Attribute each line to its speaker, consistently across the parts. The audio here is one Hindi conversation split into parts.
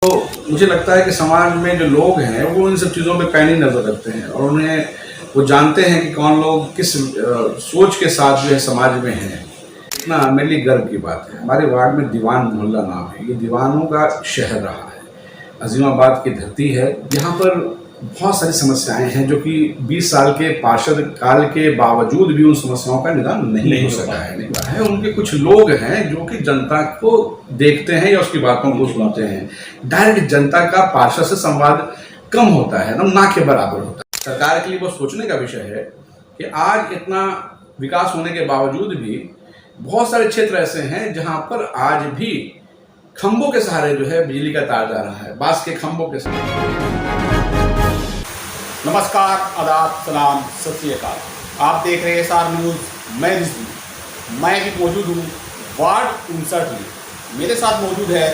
Speaker 1: तो मुझे लगता है कि समाज में जो लोग हैं वो इन सब चीज़ों पे पैनी नज़र रखते हैं और उन्हें वो जानते हैं कि कौन लोग किस सोच के साथ जो है समाज में हैं। इतना मेरे लिए गर्व की बात है। हमारे वार्ड में दीवान मोहल्ला नाम है, ये दीवानों का शहर रहा है, अजीमाबाद की धरती है। यहाँ पर बहुत सारी समस्याएं हैं जो कि 20 साल के पार्षद काल के बावजूद भी उन समस्याओं का निदान नहीं हो सका है। उनके कुछ लोग हैं जो कि जनता को देखते हैं या उसकी बातों को सुनते हैं। डायरेक्ट जनता का पार्षद से संवाद कम होता है, ना के बराबर होता है। सरकार के लिए वो सोचने का विषय है कि आज इतना विकास होने के बावजूद भी बहुत सारे क्षेत्र ऐसे हैं जहां पर आज भी खंभों के सहारे जो है बिजली का तार जा रहा है, बांस के खंभों के सहारे।
Speaker 2: नमस्कार, आदाब, सलाम, सत श्री अकाल। आप देख रहे हैं SR न्यूज़। मैं भी मौजूद हूँ वार्ड 59 में। मेरे साथ मौजूद है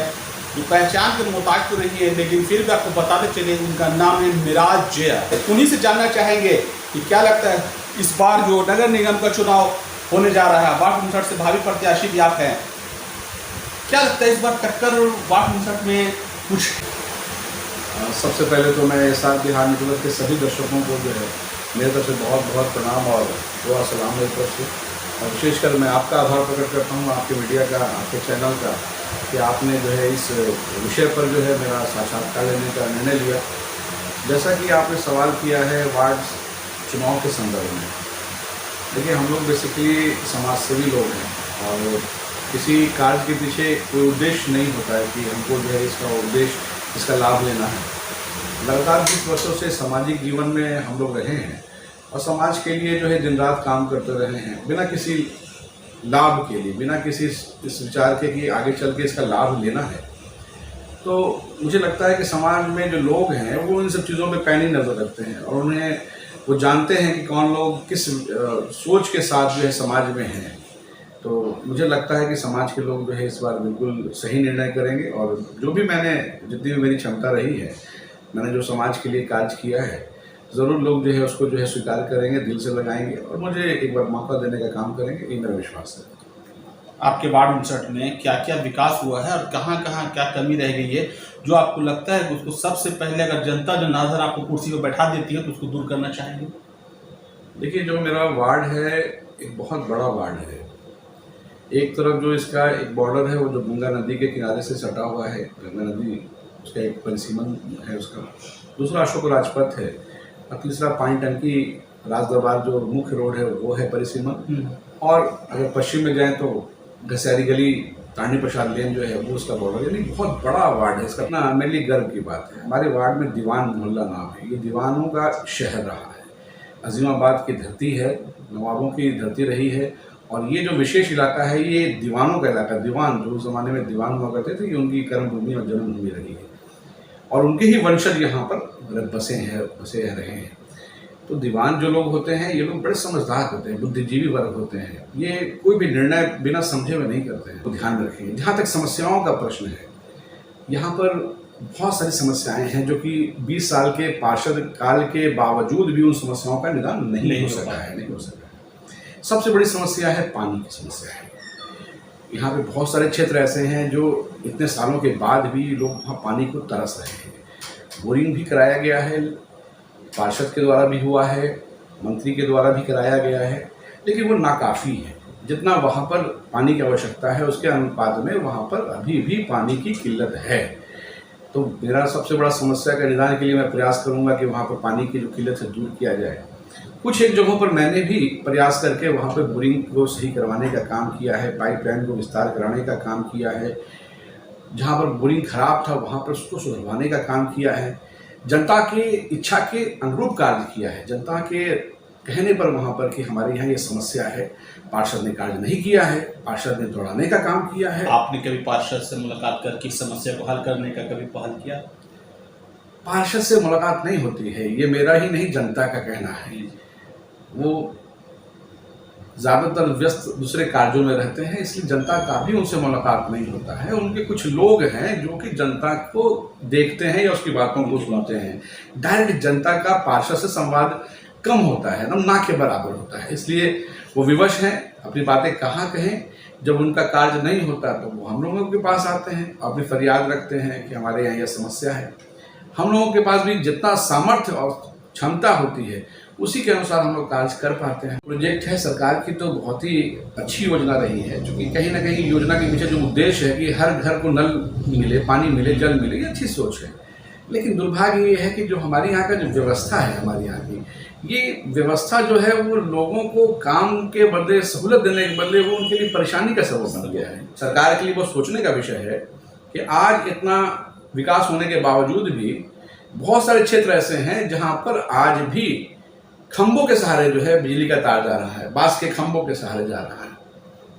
Speaker 2: जो पहचान के मोहताज तो नहीं है, लेकिन फिर भी आपको बताते चले उनका नाम है मिराज जया। उन्हीं से जानना चाहेंगे कि क्या लगता है इस बार जो नगर निगम का चुनाव होने जा रहा है, वार्ड 59 से भावी प्रत्याशी भी आप हैं, क्या लगता है इस बार टक्कर वार्ड 59 में कुछ?
Speaker 1: सबसे पहले तो मैं SR बिहार नेटवर्क के सभी दर्शकों को जो है मेरे तरफ से बहुत बहुत प्रणाम और दुआ सलाम मेरी तरफ से। और विशेषकर मैं आपका आभार प्रकट करता हूँ, आपके मीडिया का, आपके चैनल का, कि आपने जो है इस विषय पर जो है मेरा साक्षात्कार लेने का निर्णय लिया। जैसा कि आपने सवाल किया है वार्ड चुनाव के संदर्भ में, देखिए हम लोग बेसिकली समाजसेवी लोग हैं और किसी कार्य के पीछे कोई उद्देश्य नहीं होता है कि हमको जो है इसका उद्देश्य इसका लाभ लेना है। लगातार 20 वर्षों से सामाजिक जीवन में हम लोग रहे हैं और समाज के लिए जो है दिन रात काम करते रहे हैं, बिना किसी लाभ के लिए, बिना किसी इस विचार के कि आगे चल के इसका लाभ लेना है। तो मुझे लगता है कि समाज में जो लोग हैं वो इन सब चीज़ों पे पैनी नज़र रखते हैं और उन्हें वो जानते हैं कि कौन लोग किस सोच के साथ जो है समाज में हैं। तो मुझे लगता है कि समाज के लोग जो है इस बार बिल्कुल सही निर्णय करेंगे और जो भी मैंने जितनी भी मेरी क्षमता रही है, मैंने जो समाज के लिए कार्य किया है, ज़रूर लोग जो है उसको जो है स्वीकार करेंगे, दिल से लगाएंगे और मुझे एक बार मौका देने का काम करेंगे, ये मेरा विश्वास है।
Speaker 2: आपके वार्ड 59 में क्या क्या विकास हुआ है और कहाँ कहाँ क्या कमी रह गई है जो आपको लगता है कि उसको सबसे पहले अगर जनता जो नाजर आपको कुर्सी पर बैठा देती है तो उसको दूर करना चाहेंगे?
Speaker 1: देखिए, जो मेरा वार्ड है एक बहुत बड़ा वार्ड है। एक तरफ जो इसका एक बॉर्डर है वो जो गंगा नदी के किनारे से सटा हुआ है, गंगा नदी उसका एक परिसीमन है उसका। दूसरा अशोक राजपथ है और तीसरा पानी टंकी राजदरबार जो मुख्य रोड है वो है परिसीमन। और अगर पश्चिम में जाएं तो घसियारी गली तानी प्रसाद लेन जो है वो उसका बॉर्डर, यानी बहुत बड़ा वार्ड है इसका। ना मेरे लिए गर्व की बात है। हमारे वार्ड में दीवान मोहल्ला नाम है, ये दीवानों का शहर रहा है, अजीमाबाद की धरती है, नवाबों की धरती रही है। और ये जो विशेष इलाका है ये दीवानों का इलाका, दीवान जो उस ज़माने में दीवान हुआ करते थे, ये उनकी कर्मभूमि और जन्मभूमि रही है और उनके ही वंशज यहाँ पर बसे रहे हैं। तो दीवान जो लोग होते हैं ये लोग बड़े समझदार होते हैं, बुद्धिजीवी वर्ग होते हैं। ये कोई भी निर्णय बिना समझे हुए नहीं करते हैं। तो ध्यान रखेंगे। जहाँ तक समस्याओं का प्रश्न है, यहाँ पर बहुत सारी समस्याएं हैं जो कि 20 साल के पार्षद काल के बावजूद भी उन समस्याओं का निदान नहीं हो सका है। सबसे बड़ी समस्या है पानी की समस्या है। यहाँ पे बहुत सारे क्षेत्र ऐसे हैं जो इतने सालों के बाद भी लोग वहाँ पानी को तरस रहे हैं। बोरिंग भी कराया गया है, पार्षद के द्वारा भी हुआ है, मंत्री के द्वारा भी कराया गया है, लेकिन वो नाकाफ़ी है। जितना वहाँ पर पानी की आवश्यकता है उसके अनुपात में वहाँ पर अभी भी पानी की किल्लत है। तो मेरा सबसे बड़ा समस्या का निदान के लिए मैं प्रयास करूँगा कि वहाँ पर पानी की जो किल्लत है दूर किया जाए। कुछ एक जगहों पर मैंने भी प्रयास करके वहाँ पर बोरिंग को सही करवाने का काम किया है, पाइपलाइन को विस्तार कराने का काम किया है। जहाँ पर बोरिंग खराब था वहाँ पर उसको सुधरवाने का काम किया है। जनता की इच्छा के अनुरूप कार्य किया है। जनता के कहने पर वहाँ पर कि हमारे यहाँ ये समस्या है, पार्षद ने कार्य नहीं किया है, पार्षद ने दौड़ाने का काम किया है।
Speaker 2: आपने कभी पार्षद से मुलाकात करके समस्या को हल करने का कभी पहल किया?
Speaker 1: पार्षद से मुलाकात नहीं होती है, ये मेरा ही नहीं जनता का कहना है। वो ज़्यादातर व्यस्त दूसरे कार्यों में रहते हैं, इसलिए जनता का भी उनसे मुलाकात नहीं होता है। उनके कुछ लोग हैं जो कि जनता को देखते हैं या उसकी बातों को सुनते हैं। डायरेक्ट जनता का पार्षद से संवाद कम होता है, ना के बराबर होता है। इसलिए वो विवश हैं, अपनी बातें कहाँ कहें, जब उनका कार्य नहीं होता तो वो हम लोगों के पास आते हैं, अपनी फरियाद रखते हैं कि हमारे यहाँ यह समस्या है। हम लोगों के पास भी जितना सामर्थ्य और क्षमता होती है उसी के अनुसार हम लोग कार्य कर पाते हैं। प्रोजेक्ट है सरकार की तो बहुत ही अच्छी योजना रही है, क्योंकि कहीं ना कहीं योजना के पीछे जो उद्देश्य है कि हर घर को नल मिले, पानी मिले, जल मिले, ये अच्छी सोच है। लेकिन दुर्भाग्य ये है कि जो हमारे यहाँ का जो व्यवस्था है, हमारे यहाँ की ये व्यवस्था जो है वो लोगों को काम के बदले, सहूलत देने के बदले वो उनके लिए परेशानी का सबब बन गया है। सरकार के लिए वो सोचने का विषय है कि आज इतना विकास होने के बावजूद भी बहुत सारे क्षेत्र ऐसे हैं जहाँ पर आज भी खंभों के सहारे जो है बिजली का तार जा रहा है, बांस के खंभों के सहारे जा रहा है।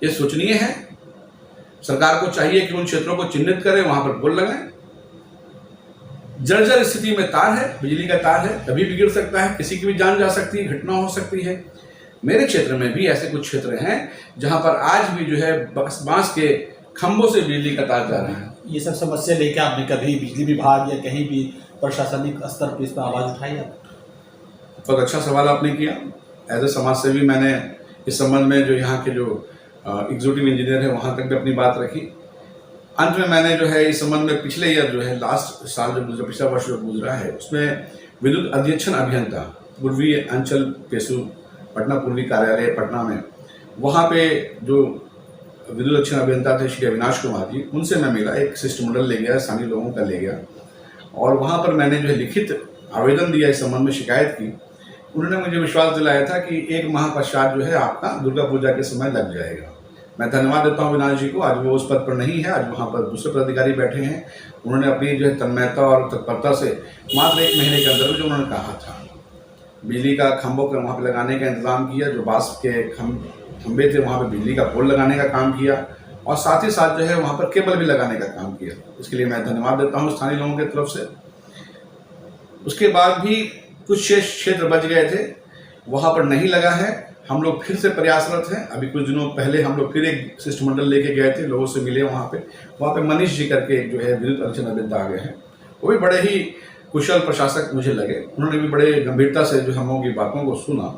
Speaker 1: ये सोचनीय है। सरकार को चाहिए कि उन क्षेत्रों को चिन्हित करें, वहां पर पोल लगाएं। जर्जर स्थिति में तार है, बिजली का तार है, कभी भी गिर सकता है, किसी की भी जान जा सकती है, घटना हो सकती है। मेरे क्षेत्र में भी ऐसे कुछ क्षेत्र हैं जहां पर आज भी जो है बांस के खंभों से बिजली का तार जा रहा है।
Speaker 2: ये सब समस्या लेके आपने कभी बिजली विभाग या कहीं भी प्रशासनिक स्तर पर इस पर आवाज उठाई?
Speaker 1: बहुत अच्छा सवाल आपने किया। एज ए समाज सेवी मैंने इस संबंध में जो यहाँ के जो एग्जीक्यूटिव इंजीनियर है वहाँ तक भी अपनी बात रखी। अंत में मैंने जो है इस संबंध में पिछले ईयर जो है लास्ट साल जो पिछला वर्ष जो गुजरा है उसमें विद्युत अध्यक्षण अभियंता पूर्वी अंचल पेशु पटना पूर्वी कार्यालय पटना में, वहाँ पे जो विद्युत अध्यक्षण अभियंता थे श्री अविनाश कुमार जी, उनसे मैं मिला, एक शिष्टमंडल ले गया, स्थानीय लोगों का ले गया और वहाँ पर मैंने जो है लिखित आवेदन दिया, इस संबंध में शिकायत की। उन्होंने मुझे विश्वास दिलाया था कि 1 माह पश्चात जो है आपका दुर्गा पूजा के समय लग जाएगा। मैं धन्यवाद देता हूँ अविनाश जी को। आज वो उस पद पर नहीं है, आज वहाँ पर दूसरे पदाधिकारी बैठे हैं। उन्होंने अपनी जो है तन्मयता और तत्परता से मात्र 1 महीने के अंदर जो उन्होंने कहा था बिजली का खंभों का वहाँ पर लगाने का इंतजाम किया, जो बांस के खंभे थे वहाँ पर बिजली का पोल लगाने का काम किया और साथ ही साथ जो है वहाँ पर केबल भी लगाने का काम किया। इसके लिए मैं धन्यवाद देता हूँ स्थानीय लोगों की तरफ से। उसके बाद भी कुछ शेष क्षेत्र बच गए थे, वहाँ पर नहीं लगा है। हम लोग फिर से प्रयासरत हैं। अभी कुछ दिनों पहले हम लोग फिर एक शिष्टमंडल लेके गए थे, लोगों से मिले वहाँ पे मनीष जी करके जो है विद्युत अध्यक्षण अभियंता आ गए हैं। वो भी बड़े ही कुशल प्रशासक मुझे लगे। उन्होंने भी बड़े गंभीरता से जो हम लोगों की बातों को सुना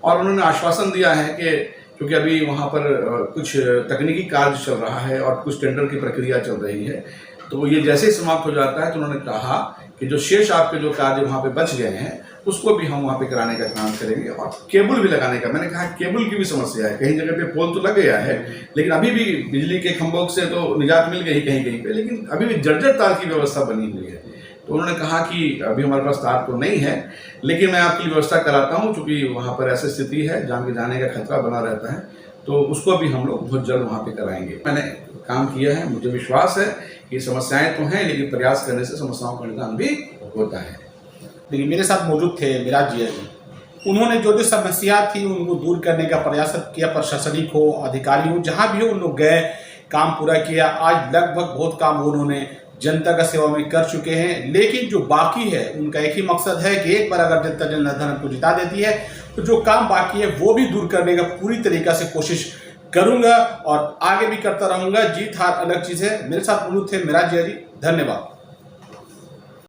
Speaker 1: और उन्होंने आश्वासन दिया है कि क्योंकि अभी वहाँ पर कुछ तकनीकी कार्य चल रहा है और कुछ टेंडर की प्रक्रिया चल रही है, तो ये जैसे ही समाप्त हो जाता है तो उन्होंने कहा कि जो शेष आपके जो कार्य वहाँ पे बच गए हैं उसको भी हम वहाँ पे कराने का काम करेंगे और केबल भी लगाने का। मैंने कहा केबल की भी समस्या है, कहीं जगह पे पोल तो लग गया है लेकिन अभी भी बिजली के खंभों से तो निजात मिल गई कहीं कहीं पे, लेकिन अभी भी जर्जर तार की व्यवस्था बनी हुई है। तो उन्होंने कहा कि अभी हमारे पास तार तो नहीं है लेकिन मैं आपकी व्यवस्था कराता हूँ, चूँकि वहाँ पर ऐसी स्थिति है जान के जाने का खतरा बना रहता है, तो उसको भी हम लोग बहुत जल्द वहाँ पे कराएंगे। मैंने काम किया है, मुझे विश्वास है कि समस्याएं तो हैं लेकिन प्रयास करने से समस्याओं का निदान भी होता है।
Speaker 2: देखिए मेरे साथ मौजूद थे मिराज जी, उन्होंने जो जो समस्या थी उनको दूर करने का प्रयास किया। प्रशासनिक हो, अधिकारी हो, जहाँ भी हो उन लोग गए, काम पूरा किया। आज लगभग बहुत काम उन्होंने जनता का सेवा में कर चुके हैं, लेकिन जो बाकी है उनका एक ही मकसद है कि एक बार अगर जनता जनार्दन को जिता देती है तो जो काम बाकी है वो भी दूर करने का पूरी तरीका से कोशिश करूंगा और आगे भी करता रहूंगा। जीत हार अलग चीज है। मेरे साथ मौजूद थे मिराज जी, धन्यवाद।